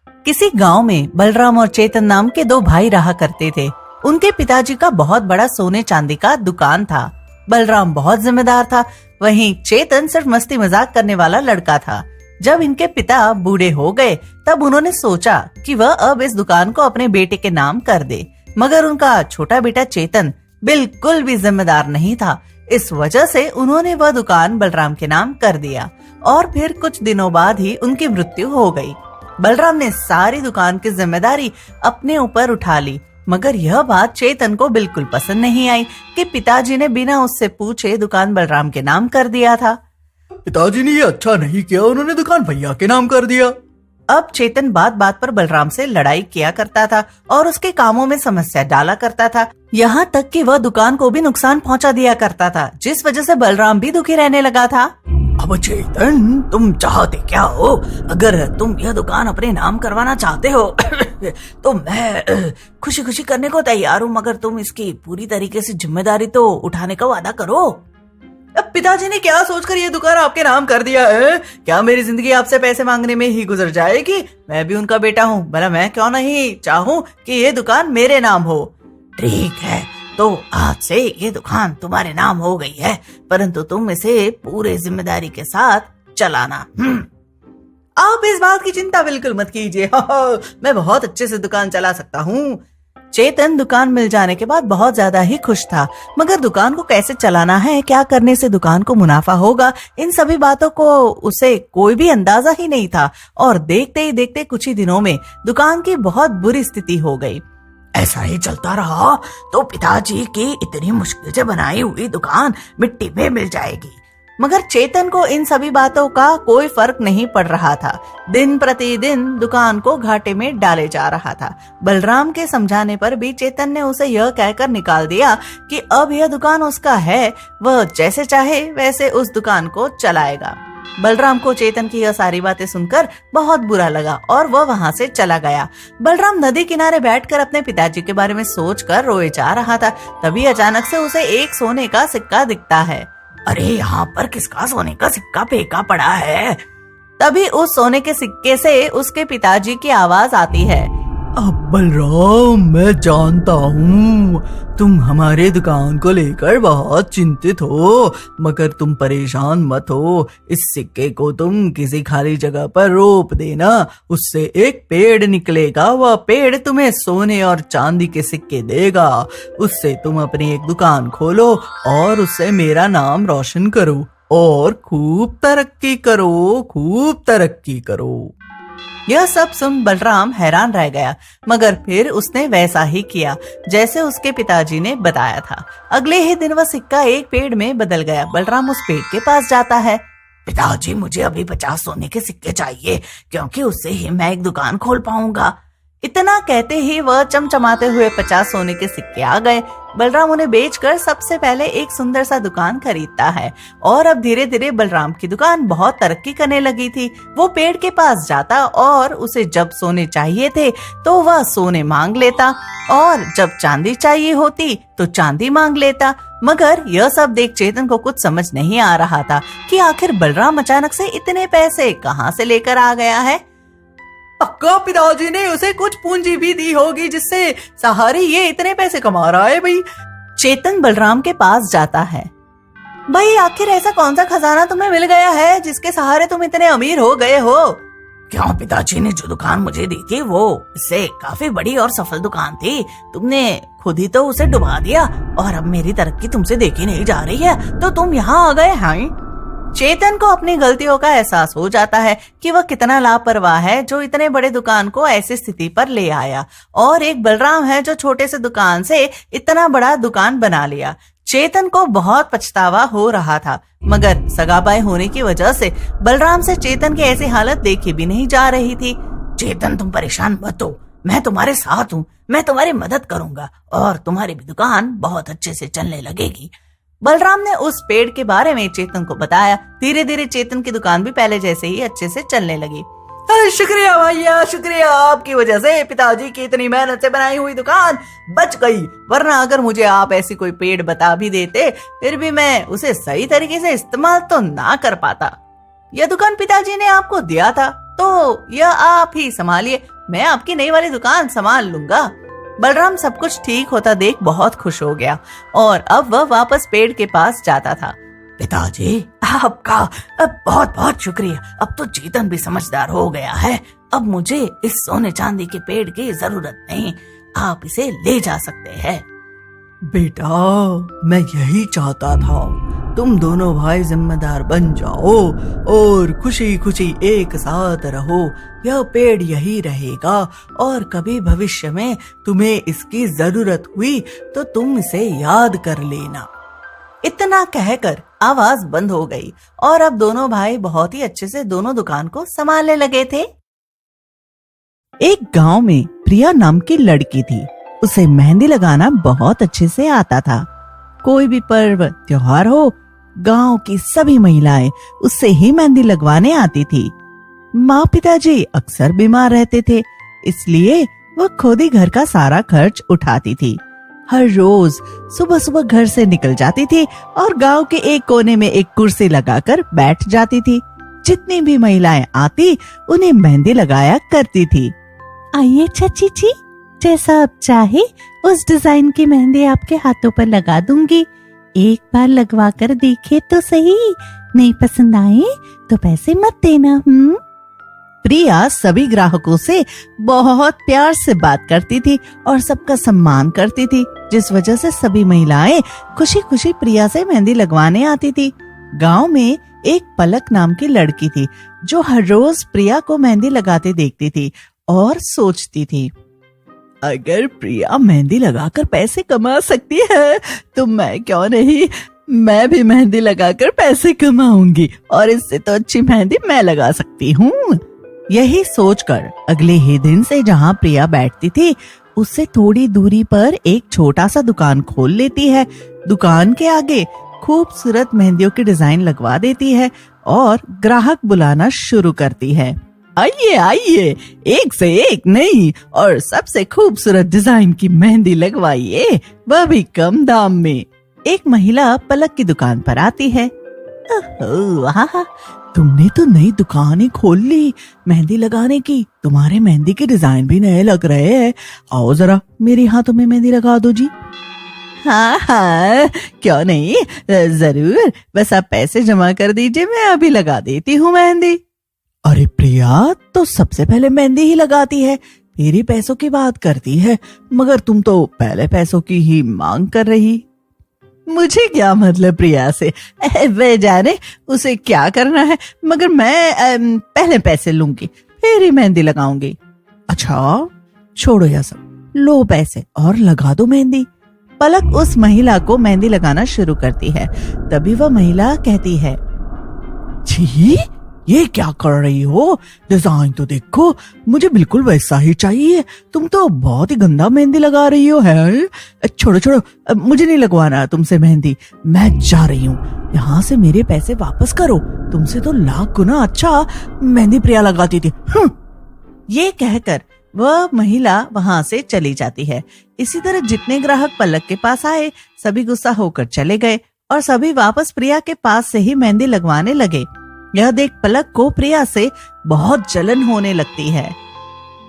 किसी गांव में बलराम और चेतन नाम के दो भाई रहा करते थे। उनके पिताजी का बहुत बड़ा सोने चांदी का दुकान था। बलराम बहुत जिम्मेदार था, वहीं चेतन सिर्फ मस्ती मजाक करने वाला लड़का था। जब इनके पिता बूढ़े हो गए तब उन्होंने सोचा कि वह अब इस दुकान को अपने बेटे के नाम कर दे, मगर उनका छोटा बेटा चेतन बिल्कुल भी जिम्मेदार नहीं था। इस वजह से उन्होंने वह दुकान बलराम के नाम कर दिया और फिर कुछ दिनों बाद ही उनकी मृत्यु हो गई। बलराम ने सारी दुकान की जिम्मेदारी अपने ऊपर उठा ली, मगर यह बात चेतन को बिल्कुल पसंद नहीं आई कि पिताजी ने बिना उससे पूछे दुकान बलराम के नाम कर दिया था। पिताजी ने ये अच्छा नहीं किया, उन्होंने दुकान भैया के नाम कर दिया। अब चेतन बात बात पर बलराम से लड़ाई किया करता था और उसके कामों में समस्या डाला करता था। यहाँ तक कि वह दुकान को भी नुकसान पहुँचा दिया करता था, जिस वजह से बलराम भी दुखी रहने लगा था। अब चेतन, तुम चाहते क्या हो? अगर तुम यह दुकान अपने नाम करवाना चाहते हो तो मैं खुशी खुशी करने को तैयार हूँ, मगर तुम इसकी पूरी तरीके से जिम्मेदारी तो उठाने का वादा करो। अब पिताजी ने क्या सोचकर ये दुकान आपके नाम कर दिया है? क्या मेरी जिंदगी आपसे पैसे मांगने में ही गुजर जाएगी? मैं भी उनका बेटा हूँ, भला मैं क्यों नहीं चाहूँ कि ये दुकान मेरे नाम हो। ठीक है, तो आज से ये दुकान तुम्हारे नाम हो गई है, परंतु तुम इसे पूरे जिम्मेदारी के साथ चलाना। आप इस बात की चिंता बिल्कुल मत कीजिए, मैं बहुत अच्छे से दुकान चला सकता हूँ। चेतन दुकान मिल जाने के बाद बहुत ज्यादा ही खुश था, मगर दुकान को कैसे चलाना है, क्या करने से दुकान को मुनाफा होगा, इन सभी बातों को उसे कोई भी अंदाजा ही नहीं था। और देखते ही देखते कुछ ही दिनों में दुकान की बहुत बुरी स्थिति हो गई। ऐसा ही चलता रहा तो पिताजी की इतनी मुश्किल से बनाई हुई दुकान मिट्टी में मिल जाएगी। मगर चेतन को इन सभी बातों का कोई फर्क नहीं पड़ रहा था। दिन प्रतिदिन दुकान को घाटे में डाले जा रहा था। बलराम के समझाने पर भी चेतन ने उसे यह कहकर निकाल दिया कि अब यह दुकान उसका है, वह जैसे चाहे वैसे उस दुकान को चलाएगा। बलराम को चेतन की यह सारी बातें सुनकर बहुत बुरा लगा और वह वहाँ से चला गया। बलराम नदी किनारे बैठकर अपने पिताजी के बारे में सोचकर रोए जा रहा था। तभी अचानक से उसे एक सोने का सिक्का दिखता है। अरे, यहाँ पर किसका सोने का सिक्का फेंका पड़ा है? तभी उस सोने के सिक्के से उसके पिताजी की आवाज आती है। अब बलराम, मैं जानता हूँ तुम हमारे दुकान को लेकर बहुत चिंतित हो, मगर तुम परेशान मत हो। इस सिक्के को तुम किसी खाली जगह पर रोप देना, उससे एक पेड़ निकलेगा। वह पेड़ तुम्हें सोने और चांदी के सिक्के देगा। उससे तुम अपनी एक दुकान खोलो और उससे मेरा नाम रोशन करो और खूब तरक्की करो, खूब तरक्की करो। यह सब सुन बलराम हैरान रह गया, मगर फिर उसने वैसा ही किया जैसे उसके पिताजी ने बताया था। अगले ही दिन वह सिक्का एक पेड़ में बदल गया। बलराम उस पेड़ के पास जाता है। पिताजी, मुझे अभी 50 सोने के सिक्के चाहिए, क्योंकि उससे ही मैं एक दुकान खोल पाऊंगा। इतना कहते ही वह चमचमाते हुए 50 सोने के सिक्के आ गए। बलराम उन्हें बेचकर सबसे पहले एक सुंदर सा दुकान खरीदता है और अब धीरे धीरे बलराम की दुकान बहुत तरक्की करने लगी थी। वो पेड़ के पास जाता और उसे जब सोने चाहिए थे तो वह सोने मांग लेता और जब चांदी चाहिए होती तो चांदी मांग लेता। मगर यह सब देख चेतन को कुछ समझ नहीं आ रहा था कि आखिर बलराम अचानक से इतने पैसे कहाँ से लेकर आ गया है। पक्का पिताजी ने उसे कुछ पूंजी भी दी होगी, जिससे सहारे ये इतने पैसे कमा रहा है। भाई, चेतन बलराम के पास जाता है। भाई, आखिर ऐसा कौन सा खजाना तुम्हें मिल गया है जिसके सहारे तुम इतने अमीर हो गए हो? क्यों, पिताजी ने जो दुकान मुझे दी थी वो इससे काफी बड़ी और सफल दुकान थी। तुमने खुद ही तो उसे डुबा दिया और अब मेरी तरक्की तुमसे देखी नहीं जा रही है, तो तुम यहाँ आ गए हैं। चेतन को अपनी गलतियों का एहसास हो जाता है कि वह कितना लापरवाह है जो इतने बड़े दुकान को ऐसी स्थिति पर ले आया, और एक बलराम है जो छोटे से दुकान से इतना बड़ा दुकान बना लिया। चेतन को बहुत पछतावा हो रहा था, मगर सगा भाई होने की वजह से बलराम से चेतन की ऐसी हालत देखी भी नहीं जा रही थी। चेतन, तुम परेशान मत हो, मैं तुम्हारे साथ हूँ, मैं तुम्हारी मदद करूंगा और तुम्हारी भी दुकान बहुत अच्छे से चलने लगेगी। बलराम ने उस पेड़ के बारे में चेतन को बताया। धीरे धीरे चेतन की दुकान भी पहले जैसे ही अच्छे से चलने लगी। अरे शुक्रिया भैया, शुक्रिया, आपकी वजह से पिताजी की इतनी मेहनत से बनाई हुई दुकान बच गई, वरना अगर मुझे आप ऐसी कोई पेड़ बता भी देते फिर भी मैं उसे सही तरीके से इस्तेमाल तो ना कर पाता। यह दुकान पिताजी ने आपको दिया था तो यह आप ही संभालिए, मैं आपकी नई वाली दुकान संभाल लूंगा। बलराम सब कुछ ठीक होता देख बहुत खुश हो गया और अब वह वापस पेड़ के पास जाता था। पिताजी, आपका बहुत बहुत शुक्रिया। अब तो चेतन भी समझदार हो गया है। अब मुझे इस सोने चांदी के पेड़ की जरूरत नहीं, आप इसे ले जा सकते हैं। बेटा, मैं यही चाहता था, तुम दोनों भाई जिम्मेदार बन जाओ और खुशी खुशी एक साथ रहो। यह पेड़ यही रहेगा और कभी भविष्य में तुम्हें इसकी जरूरत हुई तो तुम इसे याद कर लेना। इतना कहकर आवाज बंद हो गई और अब दोनों भाई बहुत ही अच्छे से दोनों दुकान को संभालने लगे थे। एक गांव में प्रिया नाम की लड़की थी। उसे मेहंदी लगाना बहुत अच्छे से आता था। कोई भी पर्व त्योहार हो, गांव की सभी महिलाएं उससे ही मेहंदी लगवाने आती थी। माँ पिताजी अक्सर बीमार रहते थे, इसलिए वह खुद ही घर का सारा खर्च उठाती थी। हर रोज सुबह सुबह घर से निकल जाती थी और गांव के एक कोने में एक कुर्सी लगाकर बैठ जाती थी। जितनी भी महिलाएं आती उन्हें मेहंदी लगाया करती थी। आइए चाची जी, जैसा आप चाहे उस डिजाइन की मेहंदी आपके हाथों पर लगा दूंगी। एक बार लगवा कर देखे तो सही, नहीं पसंद आए तो पैसे मत देना। प्रिया सभी ग्राहकों से बहुत प्यार से बात करती थी और सबका सम्मान करती थी, जिस वजह से सभी महिलाएं खुशी खुशी प्रिया से मेहंदी लगवाने आती थी। गांव में एक पलक नाम की लड़की थी जो हर रोज प्रिया को मेहंदी लगाते देखती थी और सोचती थी, अगर प्रिया मेहंदी लगाकर पैसे कमा सकती है तो मैं क्यों नहीं, मैं भी मेहंदी लगाकर पैसे कमाऊंगी और इससे तो अच्छी मेहंदी मैं लगा सकती हूँ। यही सोचकर अगले ही दिन से जहाँ प्रिया बैठती थी उससे थोड़ी दूरी पर एक छोटा सा दुकान खोल लेती है। दुकान के आगे खूबसूरत मेहंदियों की डिजाइन लगवा देती है और ग्राहक बुलाना शुरू करती है। आइए आइए, एक से एक नई और सबसे खूबसूरत डिजाइन की मेहंदी लगवाइए, वह भी कम दाम में। एक महिला पलक की दुकान पर आती है। वाह, तुमने तो नई दुकान ही खोल ली मेहंदी लगाने की। तुम्हारे मेहंदी के डिजाइन भी नए लग रहे हैं। आओ जरा मेरे हाथों में मेहंदी लगा दो जी। हाँ हाँ, क्यों नहीं, जरूर, बस आप पैसे जमा कर दीजिए, मैं अभी लगा देती हूँ मेहंदी। अरे प्रिया, तो सबसे पहले मेहंदी ही लगाती है, फिर ही पैसों की बात करती है, मगर तुम तो पहले पैसों की ही मांग कर रही। मुझे क्या मतलब प्रिया से, वे जाने उसे क्या करना है, मगर मैं पहले पैसे लूंगी फिर ही मेहंदी लगाऊंगी। अच्छा, छोड़ो यह सब, लो पैसे और लगा दो मेहंदी। पलक उस महिला को मेहंदी लगाना शुरू करती है। तभी वह महिला कहती है, जी ये क्या कर रही हो, डिजाइन तो देखो, मुझे बिल्कुल वैसा ही चाहिए। तुम तो बहुत ही गंदा मेहंदी लगा रही हो। है छोड़ो छोड़ो, मुझे नहीं लगवाना तुमसे मेहंदी, मैं जा रही हूँ। यहाँ से मेरे पैसे वापस करो, तुमसे तो लाख गुना अच्छा मेहंदी प्रिया लगाती थी। ये कहकर वह महिला वहां से चली जाती है। इसी तरह जितने ग्राहक पलक के पास आए सभी गुस्सा होकर चले गए और सभी वापस प्रिया के पास से ही मेहंदी लगवाने लगे। यह देख पलक को प्रिया से बहुत जलन होने लगती है।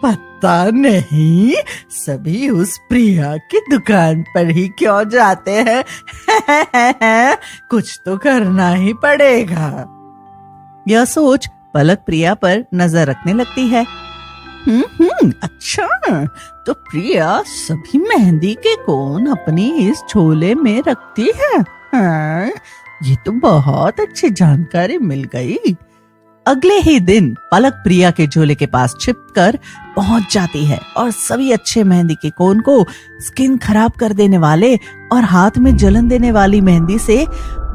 पता नहीं सभी उस प्रिया की दुकान पर ही क्यों जाते हैं। कुछ तो करना ही पड़ेगा। यह सोच पलक प्रिया पर नजर रखने लगती है। अच्छा, तो प्रिया सभी मेहंदी के कोन अपनी इस झोले में रखती है। हाँ, ये तो बहुत अच्छी जानकारी मिल गई। अगले ही दिन पलक प्रिया के झोले के पास छिपकर पहुंच जाती है और सभी अच्छे मेहंदी के कोन को स्किन खराब कर देने वाले और हाथ में जलन देने वाली मेहंदी से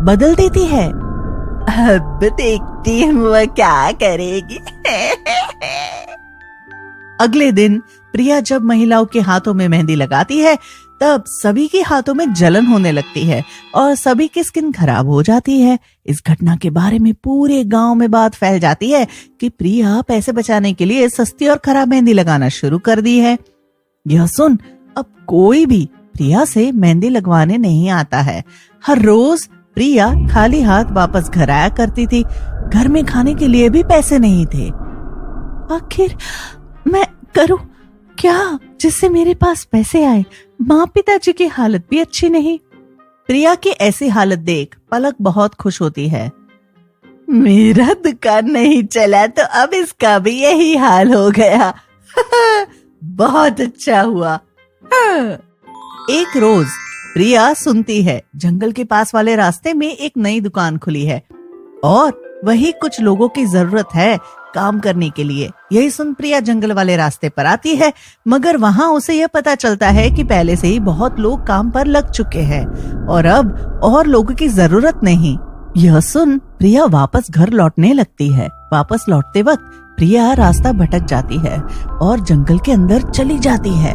बदल देती है। अब देखती हूँ वह क्या करेगी। अगले दिन प्रिया जब महिलाओं के हाथों में मेहंदी लगाती है तब सभी के हाथों में जलन होने लगती है और सभी की स्किन खराब हो जाती है। इस घटना के बारे में पूरे गांव में बात फैल जाती है कि प्रिया पैसे बचाने के लिए सस्ती और खराब मेहंदी लगाना शुरू कर दी है। यह सुन अब कोई भी प्रिया से मेहंदी लगवाने नहीं आता है। हर रोज प्रिया खाली हाथ वापस घर आया करती थी। घर में खाने के लिए भी पैसे नहीं थे। आखिर मैं करूं क्या जिससे मेरे पास पैसे आए? माँ पिताजी की हालत भी अच्छी नहीं। प्रिया की ऐसी हालत देख पलक बहुत खुश होती है। मेरा दुकान नहीं चला तो अब इसका भी यही हाल हो गया। बहुत अच्छा हुआ। एक रोज प्रिया सुनती है जंगल के पास वाले रास्ते में एक नई दुकान खुली है और वही कुछ लोगों की जरूरत है काम करने के लिए। यही सुन प्रिया जंगल वाले रास्ते पर आती है, मगर वहाँ उसे यह पता चलता है कि पहले से ही बहुत लोग काम पर लग चुके हैं और अब और लोगों की जरूरत नहीं। यह सुन प्रिया वापस घर लौटने लगती है। वापस लौटते वक्त प्रिया रास्ता भटक जाती है और जंगल के अंदर चली जाती है।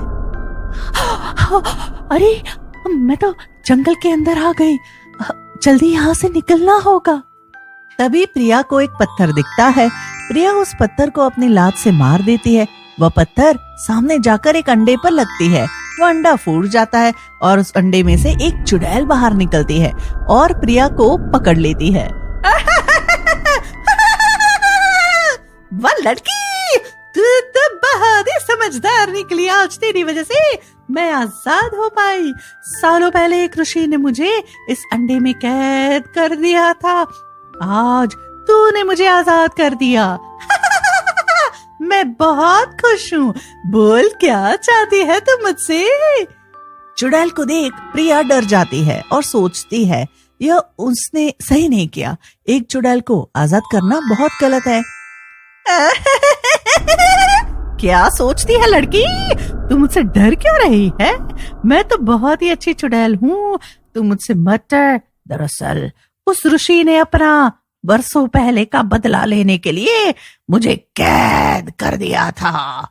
अरे मैं तो जंगल के अंदर आ गई, जल्दी यहाँ से निकलना होगा। तभी प्रिया को एक पत्थर दिखता है। प्रिया उस पत्थर को अपनी लात से मार देती है। वह पत्थर सामने जाकर एक अंडे पर लगती है। वह अंडा फूट जाता है और उस अंडे में से एक चुड़ैल बाहर निकलती है और प्रिया को पकड़ लेती है। वाह लड़की, तू तो बहुत ही समझदार निकली। आज तेरी वजह से मैं आजाद हो पाई। सालों पहले एक ऋषि ने मुझे इस अंडे में कैद कर दिया था, आज तूने मुझे आजाद कर दिया। मैं बहुत खुश हूँ। बोल क्या चाहती है तू मुझसे? चुड़ैल को देख प्रिया डर जाती है और सोचती है यह उसने सही नहीं किया। एक चुड़ैल को आजाद करना बहुत गलत है। क्या सोचती है लड़की? तू मुझसे डर क्यों रही है? मैं तो बहुत ही अच्छी चुड़ैल हूँ, तू मुझसे मत डर। दरअसल उस ऋषि ने अपना बरसों पहले का बदला लेने के लिए मुझे कैद कर दिया था।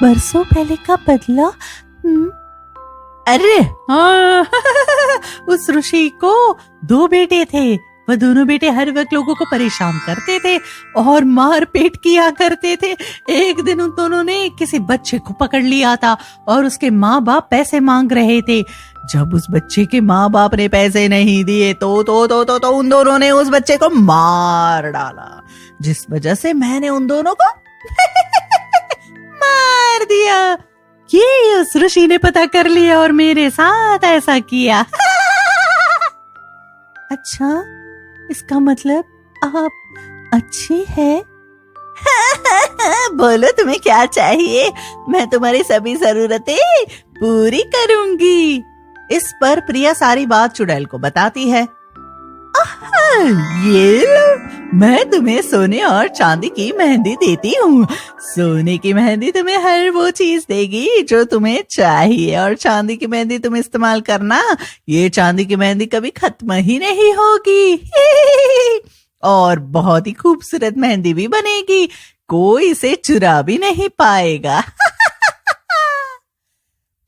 बरसों पहले का बदला? अरे हाँ, उस ऋषि को 2 बेटे थे। वह दोनों बेटे हर वक्त लोगों को परेशान करते थे और मार पीट किया करते थे। एक दिन उन दोनों ने किसी बच्चे को पकड़ लिया था और उसके माँ बाप पैसे मांग रहे थे। जब उस बच्चे के माँ बाप ने पैसे नहीं दिए तो उन दोनों ने उस बच्चे को मार डाला, जिस वजह से मैंने उन दोनों को मार दिया। ये उस ऋषि ने पता कर लिया और मेरे साथ ऐसा किया। अच्छा, इसका मतलब आप अच्छी है? बोलो तुम्हें क्या चाहिए, मैं तुम्हारी सभी जरूरतें पूरी करूंगी। इस पर प्रिया सारी बात चुड़ैल को बताती है। ये लो, मैं तुम्हें सोने और चांदी की मेहंदी देती हूँ। सोने की मेहंदी तुम्हें हर वो चीज देगी जो तुम्हें चाहिए और चांदी की मेहंदी तुम इस्तेमाल करना। ये चांदी की मेहंदी कभी खत्म ही नहीं होगी और बहुत ही खूबसूरत मेहंदी भी बनेगी, कोई इसे चुरा भी नहीं पाएगा।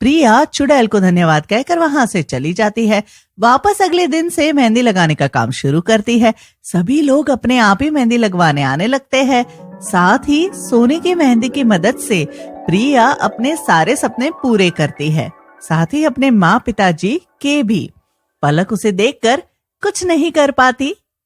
प्रिया चुड़ैल को धन्यवाद कहकर वहां से चली जाती है। वापस अगले दिन से मेहंदी लगाने का काम शुरू करती है। सभी लोग अपने आप ही मेहंदी लगवाने आने लगते हैं। साथ ही सोने की मेहंदी की मदद से प्रिया अपने सारे सपने पूरे करती है, साथ ही अपने माँ पिताजी के भी। पलक उसे देखकर कुछ नहीं कर पाती।